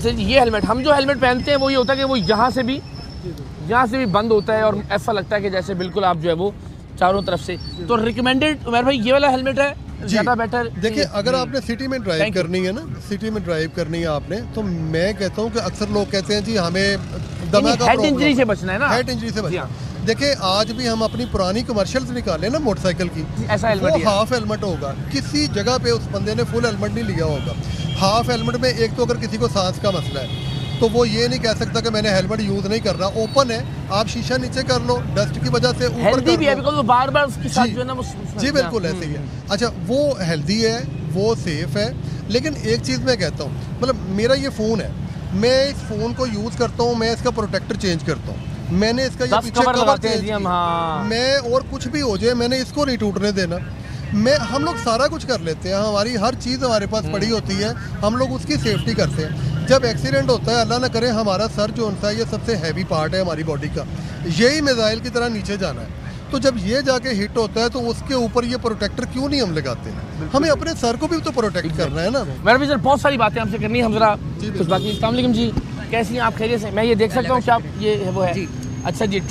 ये हेलमेट, हम जो हेलमेट पहनते हैं वो ये होता है कि वो यहाँ से भी बंद होता है और ऐसा लगता है कि जैसे बिल्कुल आप जो है वो चारों तरफ से। तो रिकमेंडेड उमर भाई ये वाला हेलमेट है ज़्यादा बेटर। देखिए अगर आपने सिटी में ड्राइव करनी है ना, सिटी में ड्राइव करनी है आपने, तो मैं कहता हूँ कि अक्सर लोग कहते हैं जी हमें दमा का हेड इंजरी से बचना है ना, हेड इंजरी से बचना। देखिए आज भी हम अपनी पुरानी कमर्शियल्स निकालें ना मोटरसाइकिल की, ऐसा हेलमेट वो हाफ हेलमेट होगा, किसी जगह पे उस बंदे ने फुल हेलमेट नहीं लिया होगा। हाफ हेलमेट में एक तो अगर किसी को सांस का मसला है तो वो ये नहीं कह सकता कि मैंने हेलमेट यूज नहीं कर रहा, ओपन है, आप शीशा नीचे कर लो, डस्ट की वजह से ऊपर कर भी है, बिकॉज़ वो बार-बार उसके साथ जो है ना वो जी बिल्कुल ऐसे ही है। अच्छा वो हेल्दी है, वो सेफ है, लेकिन एक चीज़ मैं कहता हूँ, मतलब मेरा ये फ़ोन है, मैं इस फ़ोन को यूज़ करता हूँ, मैं इसका प्रोटेक्टर चेंज करता हूँ, मैंने इसका ये पीछे कवर चेंज किया, मैं और कुछ भी हो जाए मैंने इसको नहीं टूटने देना। हम लोग सारा कुछ कर लेते हैं, हमारी हर चीज़ हमारे पास पड़ी होती है, हम लोग उसकी सेफ्टी करते हैं। जब एक्सीडेंट होता है, अल्लाह ना करे, हमारा सर जो होता है ये सबसे हैवी पार्ट है हमारी बॉडी का, यही मिसाइल की तरह नीचे जाना है। तो जब ये जाके हिट होता है तो उसके ऊपर ये प्रोटेक्टर क्यों नहीं हम लगाते? हमें अपने सर को भी तो प्रोटेक्ट करना है ना। मैडम भी सर बहुत सारी बातें हमसे करनी है, हम जरा कुछ बाकी। अस्सलाम वालेकुम जी, कैसी हैं आप? खैरियत से? मैं ये देख सकता हूँ कि आप ये वो है अच्छा जी,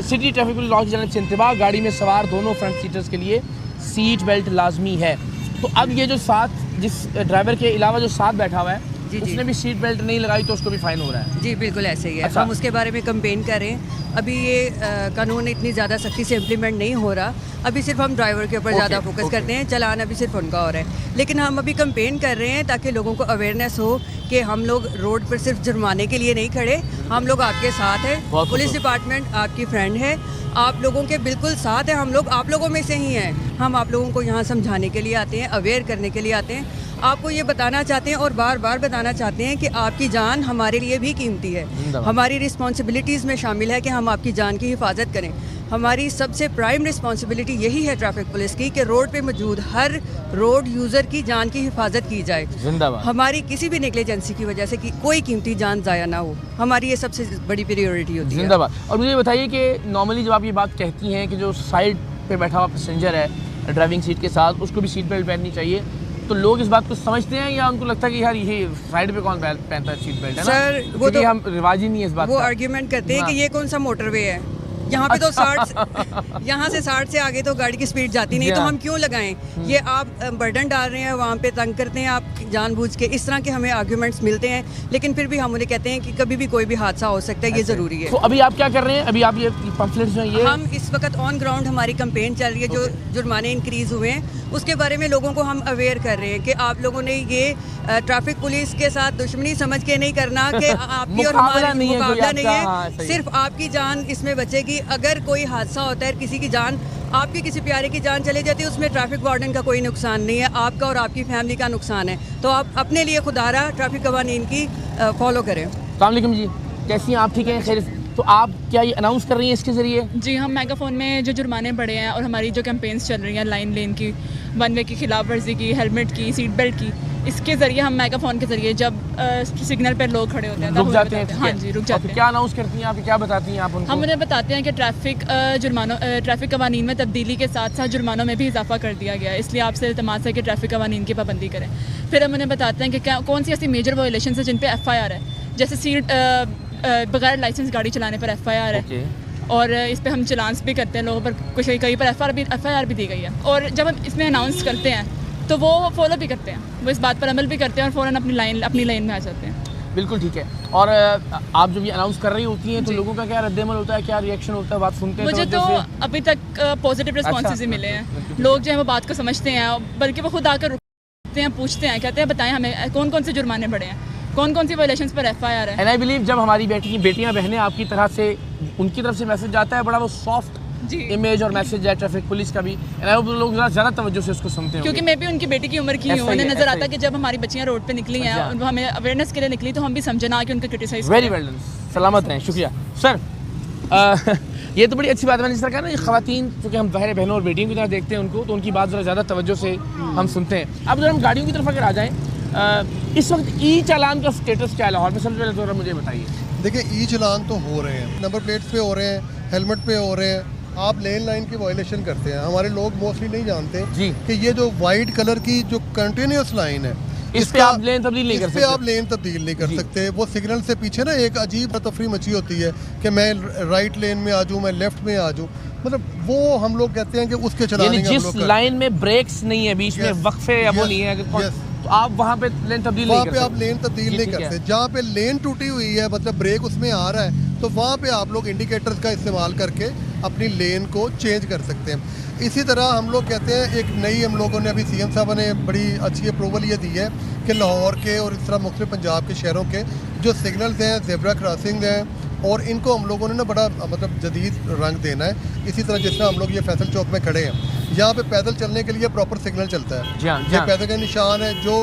सिटी ट्रैफिक लॉ की जानब से इंतबाह, गाड़ी में सवार दोनों फ्रंट सीटर्स के लिए सीट बेल्ट लाजमी है। तो अब ये जो साथ जिस ड्राइवर के अलावा जो साथ बैठा हुआ है उसने भी सीट बेल्ट नहीं लगाई तो उसको भी फाइन हो रहा है? जी बिल्कुल ऐसे ही है। अच्छा। हम उसके बारे में कंपेन कर रहे हैं। अभी ये कानून इतनी ज़्यादा सख्ती से इम्प्लीमेंट नहीं हो रहा, अभी सिर्फ हम ड्राइवर के ऊपर ज़्यादा फोकस करते हैं, चलान अभी सिर्फ उनका हो रहा है। लेकिन हम अभी कंपेन कर रहे हैं ताकि लोगों को अवेयरनेस हो कि हम लोग रोड पर सिर्फ जुर्माने के लिए नहीं खड़े, हम लोग आपके साथ हैं, पुलिस डिपार्टमेंट आपकी फ्रेंड है, आप लोगों के बिल्कुल साथ है, हम लोग आप लोगों में से ही हैं। हम आप लोगों को यहाँ समझाने के लिए आते हैं, अवेयर करने के लिए आते हैं, आपको ये बताना चाहते हैं और बार बार बताना चाहते हैं कि आपकी जान हमारे लिए भी कीमती है, हमारी रिस्पॉन्सिबिलिटीज़ में शामिल है कि हम आपकी जान की हिफाजत करें। हमारी सबसे प्राइम रिस्पॉन्सिबिलिटी यही है ट्रैफिक पुलिस की कि रोड पे मौजूद हर रोड यूज़र की जान की हिफाजत की जाए। हमारी किसी भी नेग्लिजेंसी की वजह से कि कोई कीमती जान ज़ाया ना हो, हमारी ये सबसे बड़ी प्रायोरिटी होती है। जिंदाबाद। और मुझे बताइए कि नॉर्मली जब आप ये बात कहती हैं कि जो साइड पे बैठा हुआ पैसेंजर है ड्राइविंग सीट के साथ, उसको भी सीट बेल्ट पहननी चाहिए, तो लोग इस बात को समझते हैं या उनको लगता है कि यार ये साइड पे कौन पहनता है सीट बेल्ट? है ना सर वो तो हम रिवाज ही नहीं है इस बात वो का। आर्ग्यूमेंट करते हैं कि ये कौन सा मोटरवे है, यहाँ पे तो 60 यहाँ से 60 से आगे तो गाड़ी की स्पीड जाती नहीं, तो हम क्यों लगाएं? ये आप बर्डन डाल रहे हैं, वहाँ पे तंग करते हैं आप जानबूझ के। इस तरह के हमें आर्ग्यूमेंट्स मिलते हैं, लेकिन फिर भी हम उन्हें कहते हैं कि कभी भी कोई भी हादसा हो सकता है, ये ज़रूरी है। तो अभी आप क्या कर रहे हैं? अभी आप ये पम्फलेट्स जो ये हम इस वक्त ऑन ग्राउंड हमारी कंपेन चल रही है, जो जुर्माने इंक्रीज़ हुए हैं उसके बारे में लोगों को हम अवेयर कर रहे हैं कि आप लोगों ने ये ट्रैफिक पुलिस के साथ दुश्मनी समझ के नहीं करना कि आपकी और हमारा मुकाबला नहीं है, सिर्फ आपकी जान इसमें बचेगी। अगर कोई हादसा होता है, किसी की जान, आपकी किसी प्यारे की जान चली जाती है, उसमें ट्रैफिक वार्डन का कोई नुकसान नहीं है, आपका और आपकी फैमिली का नुकसान है। तो आप अपने लिए खुदारा ट्रैफिक कवानीन की फॉलो करें। अस्सलाम वालेकुम जी, कैसी हैं आप? ठीक हैं, खैर? तो आप क्या ये अनाउंस कर रही हैं इसके ज़रिए? जी, हम मेगाफोन में जो जुर्माने बढ़े हैं और हमारी जो कैंपेन्स चल रही हैं लाइन लेन की, वन वे की खिलाफ वर्जी की, हेलमेट की, सीट बेल्ट की, इसके ज़रिए हम मेगाफोन के ज़रिए जब सिग्नल पर लोग खड़े होते हैं रुक जाते हैं। हाँ जी, रुक जाते हैं। क्या अनाउंस करती हैं आप, क्या बताती हैं आप उनको? हम उन्हें बताते हैं कि ट्रैफिक कवानीन में तब्दीली के साथ साथ जुर्मानों में भी इजाफा कर दिया गया है, इसलिए आपसे इल्तिमास है कि ट्रैफिक कवानीन की पाबंदी करें। फिर हम उन्हें बताते हैं कि कौन सी ऐसी मेजर वायलेशन है जिन पर FIR है, जैसे सीट बगैर लाइसेंस गाड़ी चलाने पर FIR है, और इस पे हम चलान्स भी करते हैं लोगों पर, कुछ कहीं पर FIR भी दी गई है। और जब हम इसमें अनाउंस करते हैं तो वो फॉलो भी करते हैं, वो इस बात पर अमल भी करते हैं और फ़ौरन अपनी लाइन में आ जाते हैं। बिल्कुल ठीक है। और आप जब ये अनाउंस कर रही होती हैं तो लोगों का क्या रद्द-ए-अमल होता है, क्या रिएक्शन होता है, बात सुनते हैं? मुझे तो अभी तक पॉजिटिव रिस्पॉन्सेज ही मिले हैं, लोग जो है वो बात को समझते हैं, बल्कि वो खुद आकर रुकते हैं, पूछते हैं, कहते हैं बताएं हमें कौन कौन से जुर्माने बढ़े हैं, कौन कौन सी वायलेशंस पर FIR है। एंड आई बिलीव जब हमारी बेटियां बहनें आपकी तरह से उनकी तरफ से मैसेज आता है, बड़ा वो सॉफ्ट इमेज और मैसेज है ट्रैफिक पुलिस का भी, एंड आई होप लोग ज़्यादा तवज्जो से उसको सुनते हैं, क्योंकि मैं भी उनकी बेटी की उम्र की हूँ। उन्हें नजर आता है कि जब हमारी बच्चियाँ रोड पे निकली हैं, हमें अवेयरनेस के लिए निकली, तो हम भी समझे ना कि उनका क्रिटिसाइज। वेरी वेल डन, सलामत रहें, शुक्रिया सर। ये तो बड़ी अच्छी बात है, जिस तरह का ना, ये ख़वातीन क्योंकि हम बहरे बहनों और बेटियों की तरह देखते हैं उनको, तो उनकी बात ज़रा ज़्यादा तवज्जो से हम सुनते हैं। अब जब हम गाड़ियों की तरफ अगर आ जाएँ, इस वक्त ई चालान का स्टेटस क्या है लाहौर में? सबसे पहले तो मुझे बताइए। देखिए ई चालान तो हो रहे हैं, नंबर प्लेट्स पे हो रहे हैं, हेलमेट पे हो रहे हैं, आप लेन लाइन की वायलेशन करते हैं। हमारे लोग मोस्टली नहीं जानते कि ये जो वाइट कलर की जो कंटिन्यूस लाइन है, इस पे आप लेन तब्दील नहीं कर इस पे सकते। आप लेन तब्दील नहीं कर सकते। वो सिग्नल से पीछे ना एक अजीब तफरी मची होती है कि मैं राइट लेन में आ जाऊँ, मैं लेफ्ट में आ जाऊँ, मतलब वो हम लोग कहते हैं कि उसके यानी चलाने का हम जिस लोग लाइन में ब्रेक्स नहीं है, बीच में Yes, वक्फे या वो yes, नहीं है, yes. तो आप वहाँ पे लेन तब्दील वहाँ नहीं पे कर आप सकते। लेन तब्दील जी, नहीं ठीक है। करते। जहाँ पे लेन टूटी हुई है, मतलब ब्रेक उसमें आ रहा है, तो वहाँ पे आप लोग इंडिकेटर्स का इस्तेमाल करके अपनी लेन को चेंज कर सकते हैं। इसी तरह हम लोग कहते हैं, एक नई हम लोगों ने अभी सीएम साहब ने बड़ी अच्छी अप्रूवल ये दी है कि लाहौर के और इस तरह मुख्तलिफ पंजाब के शहरों के जो सिग्नल्स हैं, जेब्रा क्रॉसिंग हैं, और इनको हम लोगों ने ना बड़ा मतलब जदीद रंग देना है। इसी तरह जिस तरह हम लोग ये फैसल चौक में खड़े हैं, यहाँ पे पैदल चलने के लिए प्रॉपर सिग्नल चलता है। जी हाँ, जी ये हाँ। पैदल का निशान है। जो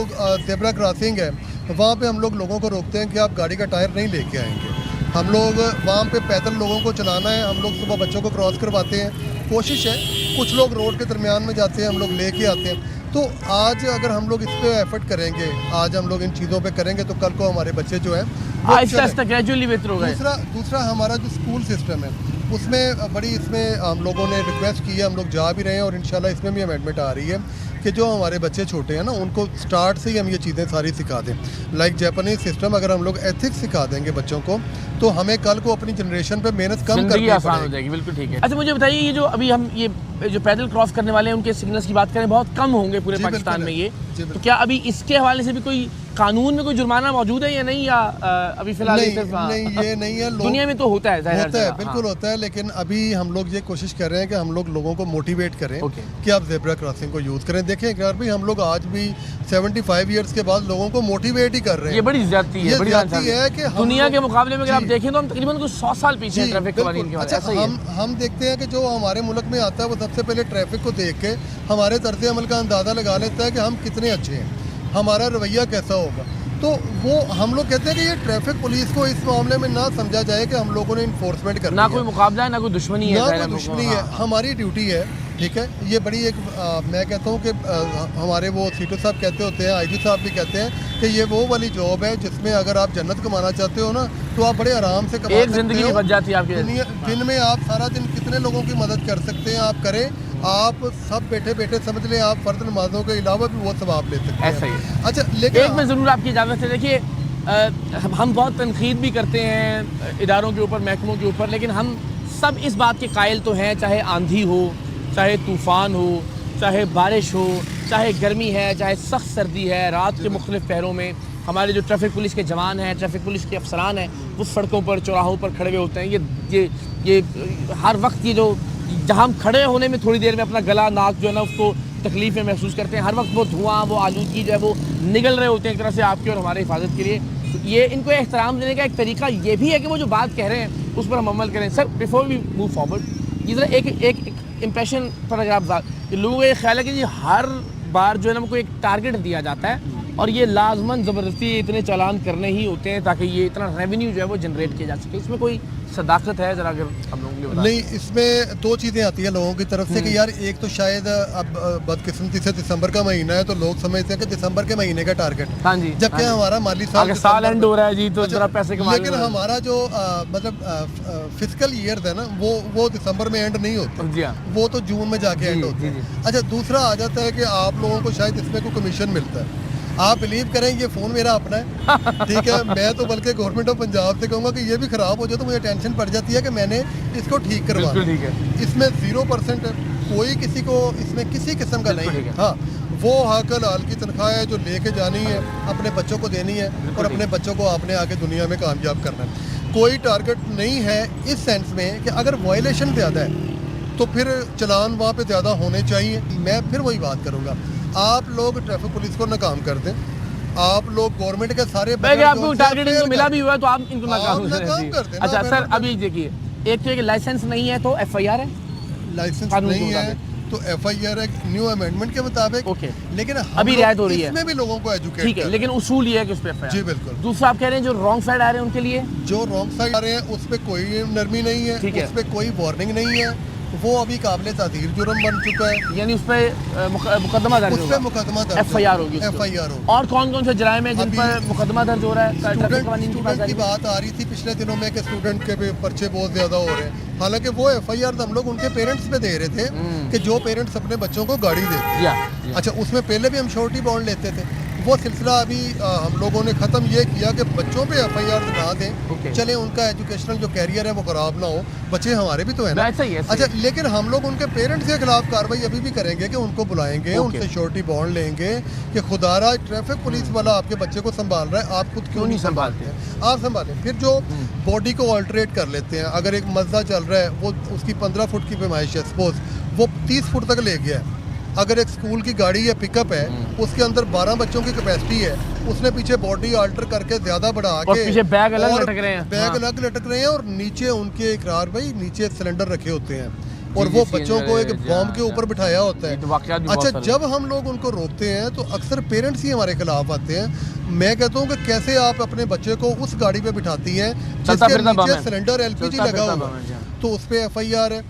जेब्रा क्रॉसिंग है, वहाँ पे हम लोग लोगों को रोकते हैं कि आप गाड़ी का टायर नहीं लेके आएंगे। हम लोग वहाँ पे पैदल लोगों को चलाना है। हम लोग सुबह बच्चों को क्रॉस करवाते हैं। कोशिश है, कुछ लोग रोड के दरमियान में जाते हैं, हम लोग लेके आते हैं। तो आज अगर हम लोग इस पे एफर्ट करेंगे, आज हम लोग इन चीज़ों पे करेंगे, तो कल को हमारे बच्चे जो हैं वो आहिस्ता चलें। आहिस्ता ग्रेजुअली बेहतर होगा। दूसरा हमारा जो स्कूल सिस्टम है, उसमें बड़ी इसमें हम लोगों ने रिक्वेस्ट की है, हम लोग जा भी रहे हैं, और इंशाल्लाह इसमें भी अमेंडमेंट आ रही है कि जो हमारे बच्चे छोटे हैं ना, उनको स्टार्ट से ही हम ये चीज़ें सारी सिखा दें। लाइक जापानीज सिस्टम, अगर हम लोग एथिक्स सिखा देंगे बच्चों को, तो हमें कल को अपनी जनरेशन पे मेहनत कम जिंदगी करनी आसान हो पड़ेगी। जाएगी। बिल्कुल ठीक है। अच्छा मुझे बताइए, ये जो अभी हम ये जो पैदल क्रॉस करने वाले हैं, उनके सिग्नल्स की बात करें, बहुत कम होंगे पूरे जी, पाकिस्तान बिल्कुल में है। ये, जी, तो बिल्कुल। क्या अभी इसके हवाले से भी कोई कानून में कोई जुर्माना मौजूद है या नहीं, या अभी फिलहाल ये सिर्फ नहीं, ये नहीं है। लोग दुनिया में तो होता है, जाहिर होता है, सी बिल्कुल बात। होता है, लेकिन अभी हम लोग ये कोशिश कर रहे हैं कि हम लोग लोगों को मोटिवेट करें ओके। कि आप जेब्रा क्रॉसिंग को यूज़ करें। देखें यार भाई, हम लोग आज भी 75 ईयर्स के बाद लोगों को मोटिवेट ही कर रहे ये हैं। बड़ी ज्यादती है, ये बड़ी ज्यादती है कि हम दुनिया के लोग- मुकाबले में अगर आप जी। देखें तो हम तकरीबन कुछ 100 साल पीछे हैं जी, ट्रैफिक बिल्कुल। कवानीन के बारे में। अच्छा, ऐसा ही है। हम देखते हैं कि जो हमारे मुल्क में आता है, वो सबसे पहले ट्रैफिक को देख के हमारे तर्ज अमल का अंदाज़ा लगा लेता है कि हम कितने अच्छे हैं, हमारा रवैया कैसा होगा। तो वो हम लोग कहते हैं कि ये ट्रैफिक पुलिस को इस मामले में ना समझा जाए कि हम लोगों ने इन्फोर्समेंट करनी ना है। कोई मुकाबला है, ना कोई दुश्मनी है, ना जाहिर कोई है, दुश्मनी हाँ, है, हाँ। हमारी ड्यूटी है। ठीक है, ये बड़ी एक मैं कहता हूँ कि हमारे वो सीटो साहब कहते होते हैं, आईजी साहब भी कहते हैं कि ये वो वाली जॉब है जिसमें अगर आप जन्नत कमाना चाहते हो ना, तो आप बड़े आराम से कमा एक सकते जिंदगी हो। नहीं बच जाती आपकी। दिन में आप सारा दिन कितने लोगों की मदद कर सकते हैं, आप करें। आप सब बैठे बैठे समझ लें, आप फर्द नमाजों के अलावा भी वो सवाब ले सकते हैं। ऐसा ही है। अच्छा, लेकिन एक में ज़रूर आपकी इजाज़त है। देखिए, हम बहुत तनकीद भी करते हैं इदारों के ऊपर, महकमों के ऊपर, लेकिन हम सब इस बात के कायल तो हैं, चाहे आंधी हो, चाहे तूफ़ान हो, चाहे बारिश हो, चाहे गर्मी है, चाहे सख्त सर्दी है, रात के मुख्तलिफ पहरों में हमारे जो ट्रैफिक पुलिस के जवान हैं, ट्रैफिक पुलिस के अफसरान हैं, वो सड़कों पर, चौराहों पर खड़े हुए होते हैं। ये हर वक्त ये जो जहाँ हम खड़े होने में थोड़ी देर में अपना गला, नाक जो है ना, उसको तकलीफ़ें महसूस करते हैं, हर वक्त वो धुआं, वो आलूदगी जो है वो निगल रहे होते हैं एक तरह से आपकी और हमारे हिफाजत के लिए। तो ये इनको एहतराम देने का एक तरीका ये भी है कि वो जो बात कह रहे हैं उस पर हम अमल करें। Sir, before we move forward, ये ज़रा एक इम्प्रेशन पर अगर आप लोगों का ये ख्याल है कि जी हर बार जो है ना हमको एक टारगेट दिया जाता है और ये लाजमन ज़बरदस्ती इतने चालान करने ही होते हैं ताकि ये इतना रेवेन्यू जो है वो जनरेट किया जा सके, इसमें कोई सदाकत है? ज़रा अगर हम लोगों के नहीं, इसमें दो चीज़ें आती हैं लोगों की तरफ से कि यार एक तो शायद अब बदकिस्मती से दिसंबर का महीना है, तो लोग समझते हैं कि दिसंबर के महीने का टारगेट, हाँ जी, जबकि हाँ जी। हमारा माली साल अगर साल एंड हो रहा है जी तो अच्छा, ज़रा पैसे कमा लेकिन हमारा जो मतलब फिजिकल ईयर है ना, वो दिसंबर में एंड नहीं होता, जी हाँ, वो तो जून में जाके एंड जी, होता जी, है। अच्छा, दूसरा आ जाता है कि आप लोगों को शायद इसमें कोई कमीशन मिलता है। आप बिलीव करें, ये फ़ोन मेरा अपना है, ठीक है। मैं तो बल्कि गवर्नमेंट ऑफ पंजाब से कहूँगा कि ये भी ख़राब हो जाए तो मुझे टेंशन पड़ जाती है कि मैंने इसको ठीक करवाना। बिल्कुल ठीक है। इसमें 0% है, कोई किसी को इसमें किसी किस्म का बिल्कुल नहीं ठीक है। है। हाँ, वो हकल हाल की तनख्वाह है जो लेके जानी है, अपने बच्चों को देनी है और अपने बच्चों को आपने आगे दुनिया में कामयाब करना है। कोई टारगेट नहीं है इस सेंस में कि अगर वायलेशन ज़्यादा है तो फिर चलान वहाँ पे ज़्यादा होने चाहिए। मैं फिर वही बात करूँगा, आप लोग ट्रैफिक पुलिस को नाकाम कर दें, आप लोग गवर्नमेंट के सारे मैं क्या आपको टारगेट इनको मिला भी हुआ है तो आप इनको नाकाम नाकाम कर दें। अच्छा सर, अभी देखिए, एक तो ये लाइसेंस नहीं है तो FIR है, लाइसेंस कानून के नहीं है मुताबिक। तो FIR है न्यू अमेंडमेंट के मुताबिक। ओके, लेकिन हम अभी लोग रियायत हो रही है। इसमें भी लोगों को एजुकेट ठीक है, लेकिन उसूल ये है कि उस पर FIR। जी बिल्कुल। दूसरा आप कह रहे हैं जो रॉन्ग साइड आ रहे हैं उनके लिए, जो रॉन्ग साइड आ रहे हैं उस पर कोई नरमी नहीं है, ठीक है। उस पर कोई वार्निंग नहीं है, वो अभी काबिल तादीर जुर्म बन चुका है, यानी उस पर मुकदमा दर्ज उस होगा, पर मुकदमा दर्ज FIR होगी, FIR होगी। और कौन कौन से जराइम है जिन अभी पर मुकदमा दर्ज हो रहा है? ट्रैफिक कानून की बात स्टूडेंट की आ रही है। बात आ रही थी पिछले दिनों में कि स्टूडेंट के भी पर्चे बहुत ज़्यादा हो रहे हैं, हालांकि वो FIR हम लोग उनके पेरेंट्स पे दे रहे थे कि जो पेरेंट्स अपने बच्चों को गाड़ी देते हैं। जी हाँ, जी हाँ। अच्छा, उसमें पहले भी हम श्योरिटी बॉन्ड लेते थे, वो सिलसिला अभी हम लोगों ने ख़त्म ये किया कि बच्चों पे FIR ना दें, Okay. चले उनका एजुकेशनल जो कैरियर है वो ख़राब ना हो, बच्चे हमारे भी तो है ना। ऐसा ही है, ऐसा ही अच्छा, लेकिन हम लोग उनके पेरेंट्स के खिलाफ कार्रवाई अभी भी करेंगे कि उनको बुलाएंगे, Okay. उनसे श्योरिटी बॉन्ड लेंगे कि खुदारा ट्रैफिक पुलिस वाला आपके बच्चे को संभाल रहा है, आप खुद क्यों नहीं संभालते हैं, आप संभालें। फिर जो बॉडी को ऑल्टरेट कर लेते हैं, अगर एक मज़दा चल रहा है वो उसकी 15 फुट की पैमाइश है, सपोज वो 30 फुट तक ले गया है, अगर एक स्कूल की गाड़ी या पिकअप है उसके अंदर 12 बच्चों की कैपेसिटी है, उसने पीछे बॉडी अल्टर करके ज़्यादा बढ़ा और के पीछे बैग अलग और लटक रहे हैं। बैग हाँ। अलग लटक रहे हैं और नीचे उनके इकरार भाई नीचे सिलेंडर रखे होते हैं और जी, वो जी, बच्चों को एक जी, बॉम्ब के हाँ, ऊपर बिठाया होता ये तो वाक़यात भी है। बहुत अच्छा, सारे जब हम लोग उनको रोकते हैं तो अक्सर पेरेंट्स ही हमारे खिलाफ आते हैं। मैं कहता हूँ कि कैसे आप अपने बच्चे को उस गाड़ी पे बिठाती हैं चलता जिसके फिरता बम नीचे है। सिलेंडर LPG चलता लगा फिरता हुआ बम है, जी हाँ। है, तो उस पर FIR है।